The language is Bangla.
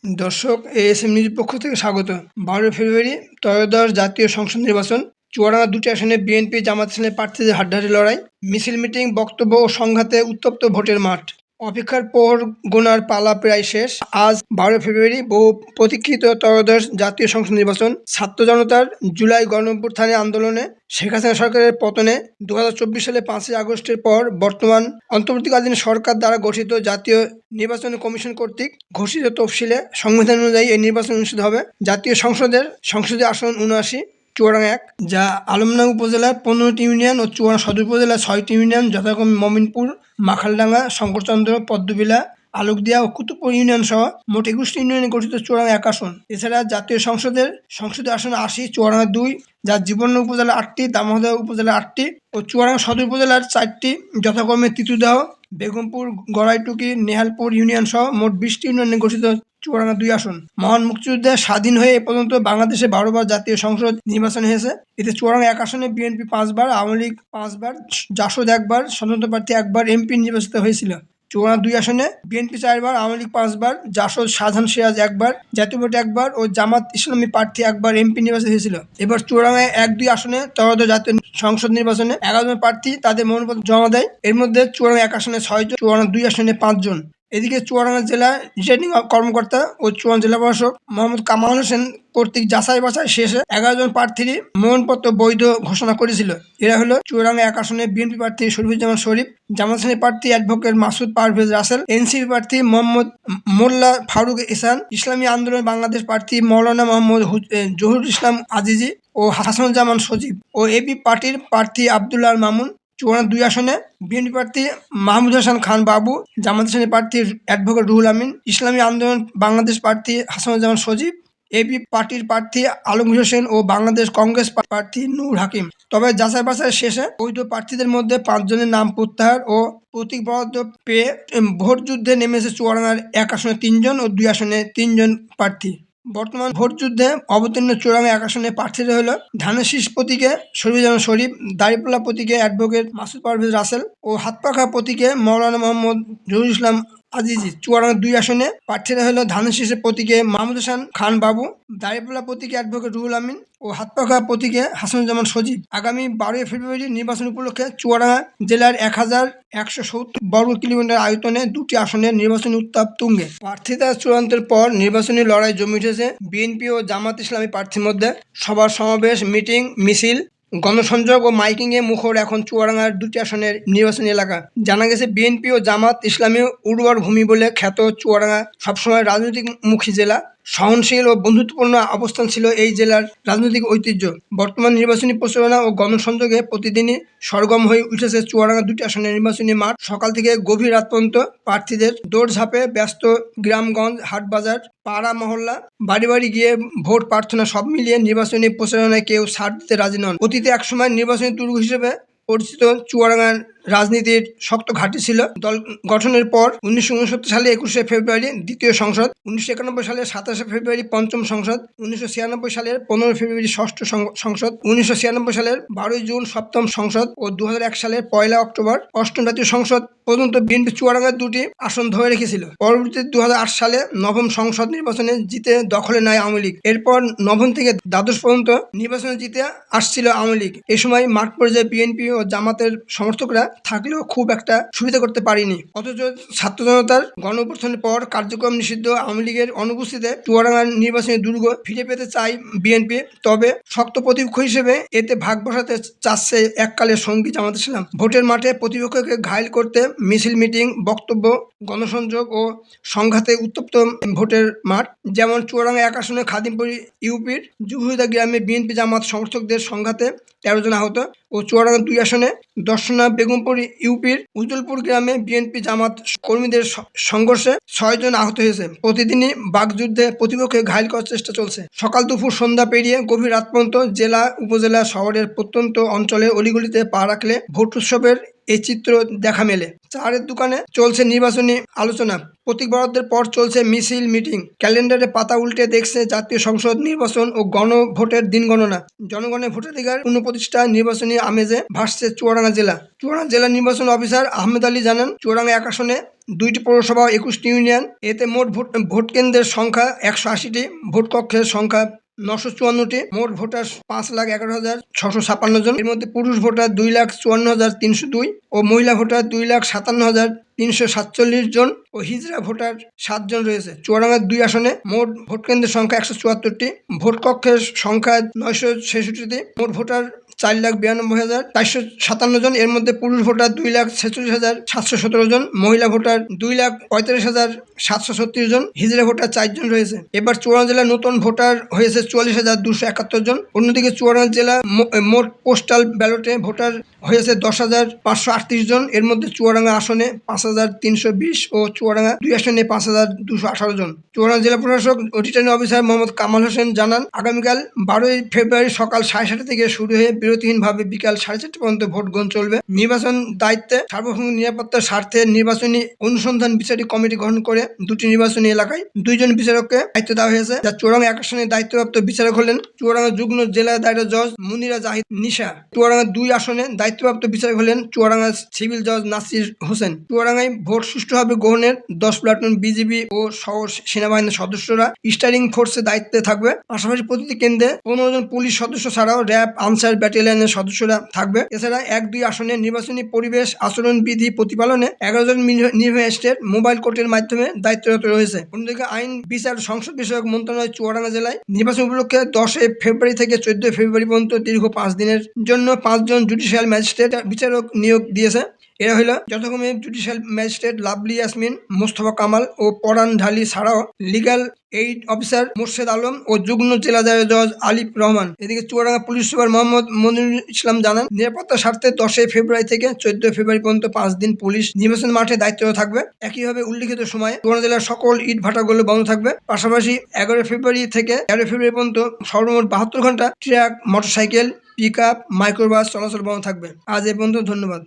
দর্শক, এএসএম নিউজের পক্ষ থেকে স্বাগত। ১২ ফেব্রুয়ারি ত্রয়োদশ জাতীয় সংসদ নির্বাচন। চুয়াডাঙ্গা দুটি আসনে বিএনপি জামাত ইসলামের প্রার্থীদের হাড্ডাহাড্ডি লড়াই, মিছিল, মিটিং, বক্তব্য ও সংঘাতে উত্তপ্ত ভোটের মাঠ। অপেক্ষার প্রহর গোনার পালা প্রায় শেষ। আজ ১২ ফেব্রুয়ারি বহু প্রতীক্ষিত ত্রয়োদশ জাতীয় সংসদ নির্বাচন। ছাত্র জনতার জুলাই গণঅভ্যুত্থানে আন্দোলনে, শেখ হাসিনা সরকারের পতনে, ২০২৪ সালে ৫ই আগস্টের পর বর্তমান অন্তর্বর্তীকালীন সরকার দ্বারা গঠিত জাতীয় নির্বাচন কমিশন কর্তৃক ঘোষিত তফসিলে সংবিধান অনুযায়ী এই নির্বাচন অনুষ্ঠিত হবে। জাতীয় সংসদের সংসদীয় আসন ৭৯, চুয়াডাঙ্গা ১, যা আলমডাঙ্গা উপজেলার ১৫টি ইউনিয়ন ও চুয়াডাঙ্গা সদর উপজেলার ৬টি ইউনিয়ন যথাক্রমে মমিনপুর, মাখালডাঙ্গা, শঙ্করচন্দ্র, পদ্মবিলা, আলোকদিয়া ও কুতুবপুর ইউনিয়ন সহ মোট ২১টি ইউনিয়নে গঠিত চুয়াডাঙ্গা ১ আসন। এছাড়া জাতীয় সংসদের সংসদীয় আসন ৮০, চুয়াডাঙ্গা ২, যা জীবন উপজেলা ৮টি, দামোদর উপজেলা ৮টি ও চুয়াডাঙ্গা সদর উপজেলার ৪টি যথাক্রমে তিতুদাহ, বেগমপুর, গড়াইটুকি, নেহালপুর ইউনিয়ন সহ মোট ২০টি ইউনিয়নে গঠিত চুয়াডাঙ্গা ২ আসন। মহান মুক্তিযুদ্ধে স্বাধীন হয়ে এ পর্যন্ত বাংলাদেশে ১২ বার জাতীয় সংসদ নির্বাচন হয়েছে। এতে চুয়াডাঙ্গা ১ আসনে বিএনপি ৫ বার, আওয়ামী লীগ ৫ বার, জাসদ ১ বার, স্বতন্ত্র প্রার্থী ১ বার এমপি নির্বাচিত হয়েছিল। চুয়াডাঙ্গা ২ আসনে বিএনপি ৪ বার, আওয়ামী লীগ ৫ বার, জাসদ শাহজাহান সিরাজ ১ বার, জাতীয় পার্টি ১ বার ও জামাত ইসলামী প্রার্থী ১ বার এমপি নির্বাচিত হয়েছিল। এবার চুয়াডাঙ্গায় ১-২ আসনে ত্রয়োদশ জাতীয় সংসদ নির্বাচনে ১১ জন প্রার্থী তাদের মনোনয়নপত্র জমা দেয়। এর মধ্যে চুয়াডাঙ্গা ১ আসনে ৬ জন, চুয়াডাঙ্গা ২ আসনে ৫ জন। এদিকে চুয়াডাঙ্গা জেলা রিটার্নিং কর্মকর্তা ও চুয়াডাঙ্গা জেলা প্রশাসক মোহাম্মদ কামাল হোসেন কর্তৃক যাচাই বাছাই শেষে ১১ জন প্রার্থীরই মনোনয়নপত্র বৈধ ঘোষণা করেছিল। এরা হলো চুয়াডাঙ্গা ১ আসনে বিএনপি প্রার্থী শরীফুজ্জামান শরীফ, জামাত ইসলামী প্রার্থী অ্যাডভোকেট মাসুদ পারভেজ রাসেল, এনসিপি প্রার্থী মোহাম্মদ মোল্লা ফারুক ইহসান, ইসলামী আন্দোলন বাংলাদেশ প্রার্থী মাওলানা মোহাম্মদ জহুরুল ইসলাম আজিজি ও হাসানুজ্জামান সজীব ও এবি পার্টির প্রার্থী আব্দুল্লাহ আল মামুন। চুয়াডাঙ্গা ২ আসনে বিএনপি প্রার্থী মাহমুদ হাসান খান বাবু, জামাত ইসলামী প্রার্থী অ্যাডভোকেট রুহুল আমিন, ইসলামী আন্দোলন বাংলাদেশ প্রার্থী হাসানুজ্জামান সজীব, এবি পার্টির প্রার্থী আলমগীর হোসেন ও বাংলাদেশ কংগ্রেস প্রার্থী নূর হাকিম। তবে যাচাই বাছাই শেষে বৈধ প্রার্থীদের মধ্যে ৫ জনের নাম প্রত্যাহার ও প্রতীক বরাদ্দ পেয়ে ভোট যুদ্ধে নেমেছে চুয়াডাঙ্গার ১ আসনে ৩ জন ও ২ আসনে ৩ জন প্রার্থী। বর্তমান ভোট যুদ্ধে অবতীর্ণ চুয়াডাঙ্গা ১ আসনে প্রার্থীরা হলো ধানের শীষ প্রতীকে শরীফুজ্জামান শরীফ, দাড়িপাল্লা প্রতীকে অ্যাডভোকেট মাসুদ পারভেজ রাসেল ও হাতপাখা প্রতীকে মাওলানা মোহাম্মদ জহুরুল ইসলাম আজিজি। চুয়াডাঙ্গা ২ আসনে প্রার্থীরা হলো ধানের শীষের প্রতীকে মাহমুদ হাসান খান বাবু, দাড়িপাল্লা প্রতীকে অ্যাডভোকেট রুহুল আমিন ও হাতপাখা প্রতীকে হাসানুজ্জামান সজীব। আগামী ১২ ফেব্রুয়ারি নির্বাচন উপলক্ষে চুয়াডাঙ্গা জেলার ১,১৭০ বর্গ কিলোমিটার আয়তনে ২টি আসনের নির্বাচনী উত্তাপ তুঙ্গে। প্রার্থিতা চূড়ান্তের পর নির্বাচনী লড়াই জমে উঠেছে বিএনপি ও জামাত ইসলামী প্রার্থীর মধ্যে। সভা সমাবেশ, মিটিং, মিছিল, গণসংযোগ ও মাইকিংয়ে মুখর এখন চুয়াডাঙ্গার ২টি আসনের নির্বাচনী এলাকা। জানা গেছে, বিএনপি ও জামাত ইসলামী উর্বর ভূমি বলে খ্যাত চুয়াডাঙ্গা সবসময় রাজনৈতিকমুখী জেলা। সহনশীল ও বন্ধুত্বপূর্ণ অবস্থান ছিল এই জেলার রাজনৈতিক ঐতিহ্য। বর্তমান নির্বাচনী প্রচারণা ও গণসংযোগে প্রতিদিনই সরগম হয়ে উঠেছে চুয়াডাঙ্গা ২টি আসনের নির্বাচনী মাঠ। সকাল থেকে গভীর রাত পর্যন্ত প্রার্থীদের দৌড়ঝাঁপে ব্যস্ত গ্রামগঞ্জ, হাটবাজার, পাড়া মহল্লা, বাড়ি বাড়ি গিয়ে ভোট প্রার্থনা সব মিলিয়ে নির্বাচনী প্রচারণায় কেউ ছাড় দিতে রাজি নন। অতীতে একসময় নির্বাচনী দুর্গ হিসেবে পরিচিত চুয়াডাঙ্গার রাজনীতির শক্ত ঘাঁটি ছিল। দল গঠনের পর ১৯৬৯ সালে ২১শে ফেব্রুয়ারি দ্বিতীয় সংসদ, ১৯৯১ সালের ২৭শে ফেব্রুয়ারি পঞ্চম সংসদ, ১৯৯৬ সালের ১৫ ফেব্রুয়ারি ষষ্ঠ সংসদ, ১৯৯৬ সালের ১২ জুন সপ্তম সংসদ ও ২০০১ সালের ১ অক্টোবর অষ্টম জাতীয় সংসদ পর্যন্ত বিএনপি চুয়াডাঙ্গার ২টি আসন ধরে রেখেছিল। পরবর্তীতে ২০০৮ সালে নবম সংসদ নির্বাচনে জিতে দখলে নেয় আওয়ামী লীগ। এরপর নবম থেকে দ্বাদশ পর্যন্ত নির্বাচনে জিতে আসছিল আওয়ামী লীগ। এ সময় মাঠ পর্যায়ে বিএনপি ও জামাতের সমর্থকরা থাকলেও খুব একটা সুবিধা করতে পারেনি। অথচ ছাত্র জনতার গণঅভ্যুত্থানের পর কার্যক্রম নিষিদ্ধ আওয়ামী লীগের অনুপস্থিতিতে চুয়াডাঙ্গার নির্বাচনী দুর্গ ফিরে পেতে চায় বিএনপি। তবে শক্ত প্রতিপক্ষ হিসেবে এতে ভাগ বসাতে চাচ্ছে এককালের সঙ্গী জামাত ইসলাম। ভোটের মাঠে প্রতিপক্ষকে ঘায়েল করতে মিছিল, মিটিং, বক্তব্য, গণসংযোগ ও সংঘাতে উত্তপ্ত ভোটের মাঠ। যেমন চুয়াডাঙ্গা ১ আসনে খাদিমপুর ইউপির জুহুদা গ্রামে বিএনপি জামাত সমর্থকদের সংঘাতে ১৩ জন আহত ও চুয়াডাঙ্গা ২ আসনে দর্শনা বেগমপুর ইউপির উজ্জ্বলপুর গ্রামে বিএনপি জামাত কর্মীদের সংঘর্ষে ৬ জন আহত হয়েছে। প্রতিদিনই বাকযুদ্ধে প্রতিপক্ষকে ঘায়েল করার চেষ্টা চলছে। সকাল, দুপুর, সন্ধ্যা পেরিয়ে গভীর রাত পর্যন্ত জেলা, উপজেলা, শহরের প্রত্যন্ত অঞ্চলের অলিগলিতে পা রাখলে ভোট উৎসবের এই চিত্র দেখা মেলে। চায়ের দোকানে চলছে নির্বাচনী আলোচনা, প্রতীক বরাদ্দের পর চলছে মিছিল মিটিং, ক্যালেন্ডারে পাতা উল্টে দেখছে জাতীয় সংসদ নির্বাচন ও গণভোটের দিন গণনা। জনগণের ভোটাধিকার পুনঃপ্রতিষ্ঠা নির্বাচনী আমেজে ভাসছে চুয়াডাঙ্গা জেলা। চুয়াডাঙ্গা জেলা নির্বাচন অফিসার আহমেদ আলী জানান, চুয়াডাঙ্গা ১ আসনে ২টি পৌরসভা, ২১টি ইউনিয়ন। এতে মোট ভোট কেন্দ্রের সংখ্যা ১৮০টি, ভোট কক্ষের সংখ্যা ৯৫৪টি। মোট ভোটার ৫,১১,৬৫৬ জন। এর মধ্যে পুরুষ ভোটার ২,৫৪,৩০২ ও মহিলা ভোটার ২,৫৭,৩৪৭ জন ও হিজড়া ভোটার ৭ জন রয়েছে। চুয়াডাঙ্গার ২ আসনে মোট ভোট কেন্দ্রের সংখ্যা ১৭৪টি, ভোট কক্ষের সংখ্যা ৯৬৬টি। মোট ভোটার ৪,৯২,৪৫৭ জন। এর মধ্যে পুরুষ ভোটার ২,৪৬,৭১৭ জন, মহিলা ভোটার ২,৩৫,৭৩৬ জন, হিজড়া ভোটার ৪ জন রয়েছে। এবার চুয়াডাঙ্গা জেলায় নতুন ভোটার হয়েছে ৪৪,২৭১ জন। অন্যদিকে চুয়াডাঙ্গা জেলা মোট পোস্টাল ব্যালটে ভোটার হয়েছে ১০,৫৩৮ জন। এর মধ্যে চুয়াডাঙ্গা আসনে ৫,৩২০ ও চুয়াডাঙ্গা ২ আসনে ৫,২১৮ জন। চুয়াডাঙ্গা জেলা প্রশাসক ও রিটার্নিং অফিসার মোহাম্মদ কামাল হোসেন জানান, আগামীকাল ১২ই ফেব্রুয়ারি সকাল ৭:৩০ থেকে শুরু হয়ে বিরতিহীনভাবে বিকাল ৪:৩০ পর্যন্ত ভোট গ্রহণ চলবে। নির্বাচন দায়িত্বে সার্বভৌম নিরাপত্তার স্বার্থে নির্বাচনী অনুসন্ধান বিচারিক কমিটি গঠন করে ২টি নির্বাচনী এলাকায় ২ জন বিচারককে দায়িত্ব দেওয়া হয়েছে। যা চুয়াডাঙ্গা ১ আসনের দায়িত্বপ্রাপ্ত বিচারক হলেন চুয়াডাঙ্গা যুগ্ম জেলা দায়রা জজ মুনিরা জাহিদ নিশা। চুয়াডাঙ্গা ২ আসনে দায়িত্বপ্রাপ্ত বিচারক হলেন চুয়াডাঙ্গা সিভিল জজ নাসির হোসেন। চুয়াডাঙ্গায় ভোট সুষ্ঠুভাবে গ্রহণের ১০ প্লাটুন বিজিবি ও সহ সেনাবাহিনীর সদস্যরা স্টারিং ফোর্সের দায়িত্বে থাকবে। পাশাপাশি প্রতিটি কেন্দ্রে ১৫ জন পুলিশ সদস্য ছাড়াও র্যাব, আনসার ব্যাটালিয়নের সদস্যরা থাকবে। এছাড়া ১-২ আসনে নির্বাচনী পরিবেশ আচরণবিধি প্রতিপালনে ১১ জন নির্বাহী ম্যাজিস্ট্রেট মোবাইল কোর্টের মাধ্যমে দায়িত্বরত রয়েছে। অন্যদিকে আইন, বিচার ও সংসদ বিষয়ক মন্ত্রণালয় চুয়াডাঙ্গা জেলায় নির্বাচন উপলক্ষে ১০ ফেব্রুয়ারি থেকে ১৪ ফেব্রুয়ারি পর্যন্ত দীর্ঘ ৫ দিনের জন্য ৫ জন জুডিশিয়াল ম্যাজিস্ট্রেট বিচারক নিয়োগ দিয়েছে। এরা হলো যথাক্রমে জুডিশিয়াল ম্যাজিস্ট্রেট লাভলি ইয়াসমিন, মোস্তফা কামাল ও পরান ঢালি ছাড়াও legal aid officer Morshed Alam ও যুগ্ম জেলা দায়রা জজ আলিফ রহমান। এদিকে চুয়াডাঙ্গা পুলিশ সুপার মোহাম্মদ মনিরুল ইসলাম জানান, নিরাপত্তার স্বার্থে ১০ ফেব্রুয়ারি থেকে ১৪ ফেব্রুয়ারি পর্যন্ত 5 দিন পুলিশ নির্বাচন মাঠে দায়িত্ব থাকবে। একইভাবে উল্লিখিত সময়ে চুয়াডাঙ্গা জেলার সকল ইট ভাটাগুলো বন্ধ থাকবে। পাশাপাশি ১১ ফেব্রুয়ারি থেকে ১৩ ফেব্রুয়ারি পর্যন্ত সর্বমোট ৭২ ঘন্টা ট্রাক, মোটরসাইকেল, পিকআপ, মাইক্রোবাস চলাচল বন্ধ থাকবে। আজ এ পর্যন্ত, ধন্যবাদ।